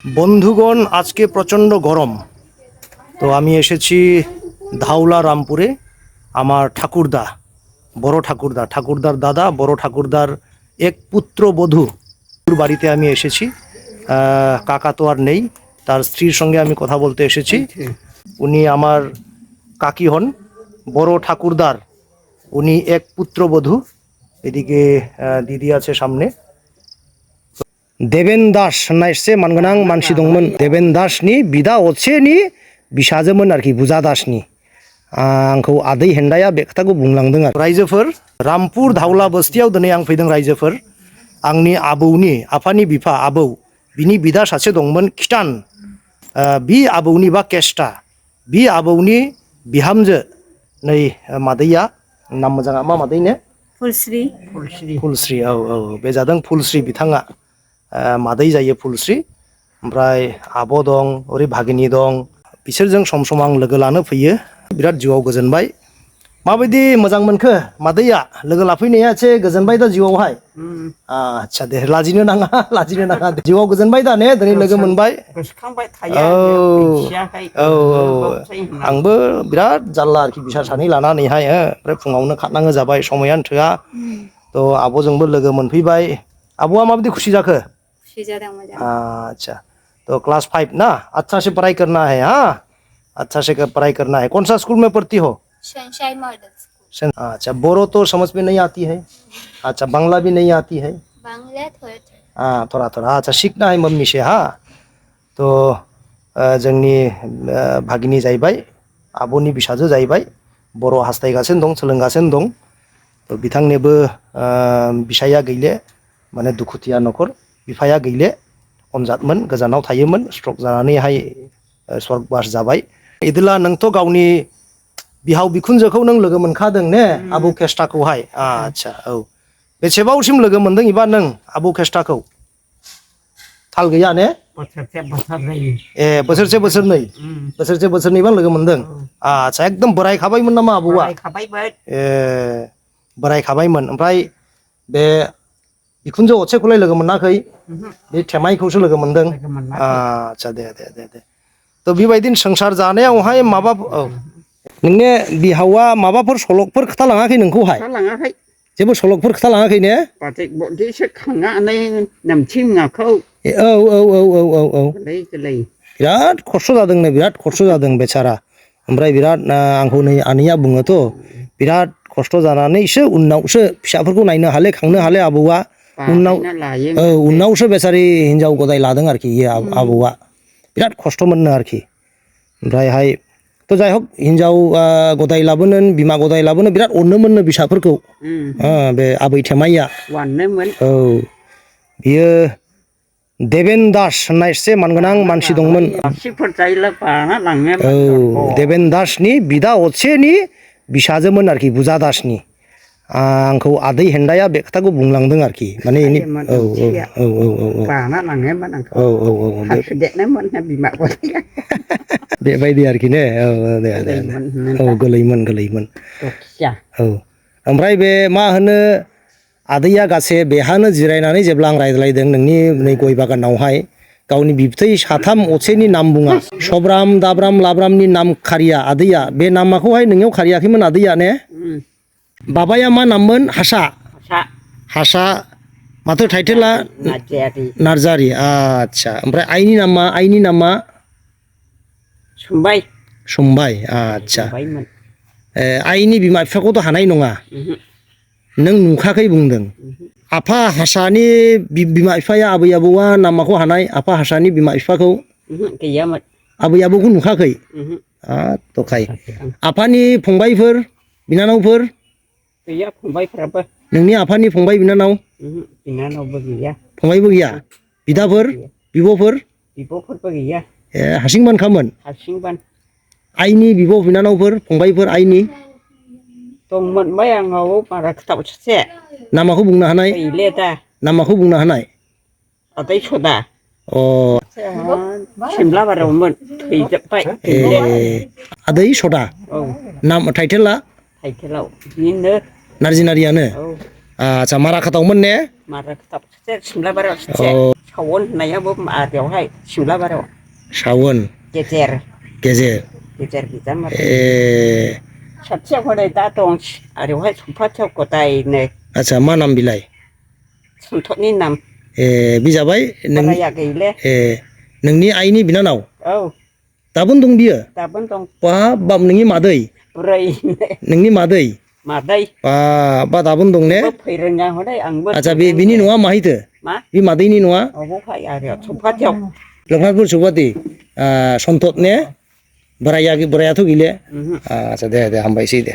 বন্ধুগণ, আজকে প্রচণ্ড গরম। তো আমি এসেছি ধাউলা রামপুরে। আমার ঠাকুরদা, বড় ঠাকুরদার দাদা, বড় ঠাকুরদার এক পুত্রবধূ বাড়িতে আমি এসেছি। কাকা তো আর নেই, তার স্ত্রীর সঙ্গে আমি কথা বলতে এসেছি। উনি আমার কাকি হন, বড় ঠাকুরদার উনি এক পুত্রবধূ। এদিকে দিদি আছে সামনে। देवेन दास नायसे मानगोनां मानसि दंमोन। देवेन दासनि बिदा असेनि बिसाजोमोन आरोखि बुजा दासनि। आंखौ आदै हेन्दाया बे खोथाखौ बुंलांदों आरो। रायजोफोर, रामपुर धाउला बस्तियाव दिनै आं फैदों रायजोफोर। आंनि आबौनि आफानि बिफा आबौ, बिनि बिदा सासे दंमोन खिटान। बि आबौनि बा केस्टा, बि आबौनि बिहामजो नै मादैया, नाम मोजाङा मा मादैनो? फुलश्री। फुलश्री, औ औ, बे जादों फुलश्री बिथाङा। मादै जायो फुलश्री। ओमफ्राय आब' दं, ओरै भागिनि दं। बिसोरजों सम सम आं लोगो लानो फैयो। बिराद जिउआव गोजोनबाय। माबायदि मोजां मोनखो मादैया लोगो लाफैनाया? एसे गोजोनबाय दा जिउआवहाय? आच्छा, दे लाजिनो नाङा, लाजिनो नाङा। जिउआव गोजोनबाय दा ने, दिनै लोगो मोनबाय? औ औ औ, आंबो बिराद जारला आरोखि बिसा सानै लानानैहाय। ओमफ्राय फुङावनो खारनाङो जाबाय, समायानो थोआ। तो आब'जोंबो लोगो मोनफैबाय। आब'आ माबायदि खुसि जाखो? खुसि जादों, मोजां। अच्छा, तो क्लास 5 ना, अच्छा से पढ़ाई करना है। हाँ, अच्छा से पढ़ाई करना है। कौन सा स्कूल में पढ़ती हो? Sunshine model school. अच्छा, बोरो तो समझ में नहीं आती है। अच्छा, बांग्ला भी नहीं आती है? बांग्ला थोड़ा हाँ, थोड़ा थोड़ा। अच्छा, सीखना है मम्मी से। हाँ, तो जोंनि भागिनि जाहैबाय, आब'नि बिसाजो जाहैबाय। बर' हास्थायगासिनो दं, सोलोंगासिनो दं। तो बिथांनोबो बिसाया गैले, माने दुखुथिया न'खर। बिफाया गैले, अनजादमोन, गोजानाव थायोमोन, स्ट्रक जानानैहाय स्वर्गबास जाबाय। इदिला नोंथ' गावनि बिहाव बिखुनजोखौ नों लोगो मोनखादों ने, आबौ केस्टाखौहाय? आच्छा, औ। बेसेबांसिम लोगो मोनदों एबा नों आबौ केस्टाखौ? थाल गैया ने? बोसोरसे बोसोरनै। ए, बोसोरसे बोसोरनै, बोसोरसे बोसोरनैबा लोगो मोनदों। आच्छा, एकदम बोरायखाबायमोन नामा आबौआ? बोरायखाबायमोन। ए, बोरायखाबायमोन। ओमफ्राय बे बिखुनजो असेखौलाय लोगो मोनाखै? बे थेमाइखौसो लोगो मोनदों। आच्छा, दे दे दे दे। तो बेबायदिनो संसार जानायावहाय माबा, औ, नोंने बिहावा माबाफोर सल'फोर खोथालाङाखै नोंखौहाय? खोथालाङाखै। जेबो सल'फोर खोथालाङाखै ने? बाथै बदिसो खांनानै नामथिङाखौ। औ औ औ औ औ औ, गोरलै गोरलै। बिराद खस्थ' जादोंनो, बिराद खस्थ' जादों बेचारा। ओमफ्राय बिराद आंखौ नै आनैया बुङोथ', बिराद खस्थ' जानानैसो उनावसो फिसाफोरखौ नायनो हाले, खांनो हाले आबौआ। उनाव, औ, उनावसो बेचारि हिनजाव गदाय लादों आरोखि आबौआ। बिराद खस्थ' मोननो आरोखि। ओमफ्रायहाय तो जाय हक, हिनजाव गदाय लाबोनो, बिमा गदाय लाबोनो बिराद अनोमोननो फिसाफोरखौ। बे आबै थेमाइया। औ, बियो देवेन दास होननाय एसे मानगोनां मानसि दंमोन। औ, देवेन दासनि बिदा असेनि बिसाजोमोन आरोखि, बुजा दासनि। आंखौ आदै हेन्दाया बे खोथाखौ बुंलांदों आरोखि। माने औ औ औ औ औ औ, बाना लाङोमोन आंखौ। औ औ औ, हासुदेरनोमोन बिमा गदाया। बेबायदि आरोखि ने। औ दे दे, औ, गोलैमोन गोलैमोन। औ, ओमफ्राय बे मा होनो, आदैया गासे बेहानो जिरायनानै जेब्ला आं रायज्लायदों नोंनि नै गय बागानावहाय, गावनि बिबथै साथाम असेनि नाम बुङा। सब्राम, दाब्राम, लाब्रामनि नाम खारिया आदैया। बे नामाखौहाय नोंनियाव खारियाखैमोन आदैया ने? बाबाया मा नाममोन? हासा। हासा। माथो टाइटेला? नार्जारि। आच्छा, ओमफ्राय आइनि नामा? आइनि नामा? सुमबाय। सुमबाय। आच्छा, आइनि बिमा बिफाखौथ' हानाय नङा, नों नुखाखै बुंदों। आफा हारसानि बिमा बिफाया, आबै आबौआ नामाखौ हानाय? आफा हारसानि बिमा बिफाखौ? गैयामोन। आबै आबौखौ नुखाखै? तखाय आफानि फंबायफोर, बिनानावफोर? गैया, फंबायफ्राबो। नोंनि आफानि फंबाय बिनानाव? बिनानावबो गैया। फंबायबो गैया? बिदाफोर, बिब'फोर? बिब'फोरबो गैया। ए, हारसिंबानोखामोन? हारसिंबान। आइनि बिब' बिनानावफोर, फंबायफोर आइनि? दंमोनबाय आंनाव बारा खोथाबावसै। नामाखौ बुंनो हानाय? गैले दा। नामाखौ बुंनो हानाय? आदै सदा। अ, सिमलाबारियावमोन, थैजोब्बाय। ए, आदै सदा? औ। नाम टाइटेला? टाइटेलाव बिनो। नार्जिनारियानो? औ। आच्छा, माराखातावमोन ने? माराखाता सिमलाबारियाव अ, सावन होननायाबो माबायावहाय सिमलाबारियाव सावन गेजेर गेजेर गेजेर गिजामारि ए साथियाव हरै दा दं आरोहाय सम्फाथियाव गदायनो आच्छा मा नाम बिलाय सन्थकनि नाम ए बि जाबाय नोंनि बोराया गैले ए नोंनि आइनि बिनानाव औ दाबोनो दं बियो दाबोनो दं बाब बाब नोंनि मादै बुरैनो नोंनि मादै मादै बा दाबोनो दं ने फैरोङा हरै आंबो आच्छा बिनि न'आ माहायथो मा बि मादैनि न'आ अबावहाय आरो सम्फाथियाव लखनाथपुर सौखाथि सन्थक ने बोरायाथ' गैले आच्छा दे हामबायसै दे